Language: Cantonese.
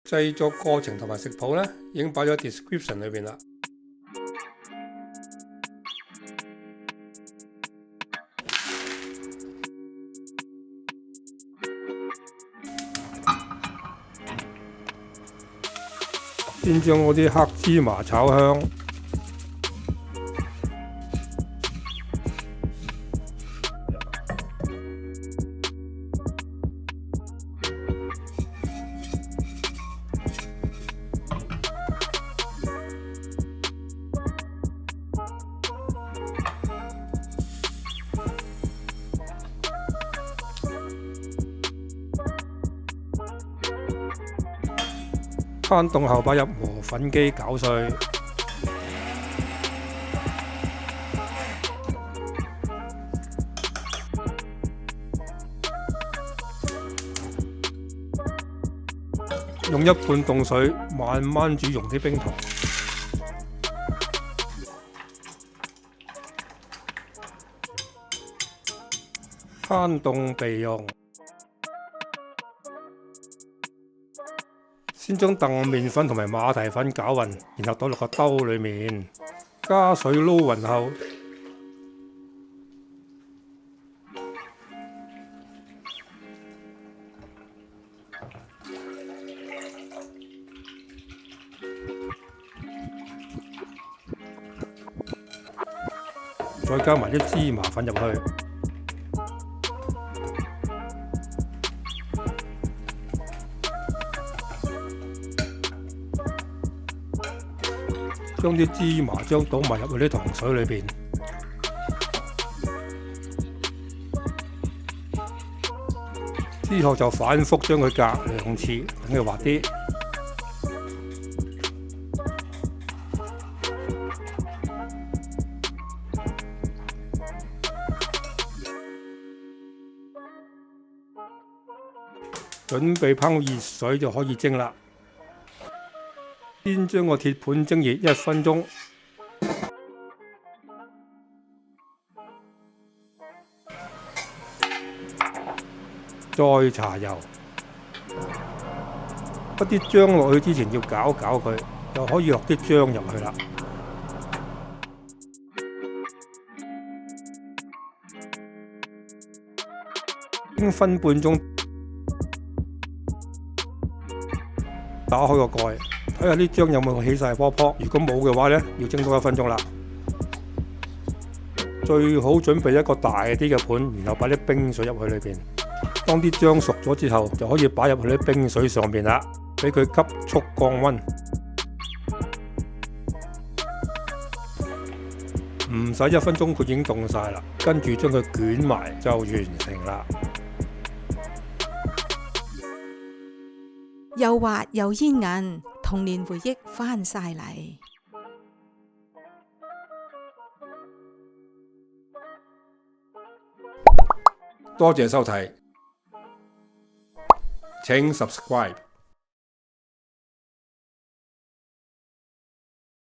製作過程同埋食譜呢，已經擺咗 description 裏邊啦。先將嗰啲黑芝麻炒香，攤凍後擺入磨粉機攪碎，用一半凍水慢慢煮溶啲冰糖，攤凍備用。先將澄麵粉同埋馬蹄粉攪勻，然後倒落個兜裏面，加水撈勻後，再加埋啲芝麻粉入去。將啲芝麻漿倒埋入去啲糖水裏邊，之後就反覆將佢隔2次，等佢滑啲。準備烹熱水就可以蒸啦。先將個鐵盤蒸熱1分鐘，再搽油。畢啲漿落去之前要攪攪佢，就可以落啲漿入去啦。蒸分半鐘，打開個蓋。睇下啲漿有冇起晒泡泡，如果冇嘅話呢，要蒸多1分鐘啦。最好準備一個大啲嘅盤，然後擺啲冰水入去裏邊。當啲漿熟咗之後，就可以擺入去啲冰水上邊啦，俾佢急速降溫。唔使1分鐘，佢已經凍晒啦。跟住將佢捲埋就完成啦。又滑又煙韌，童年回憶翻晒嚟。多謝收睇，請 subscribe。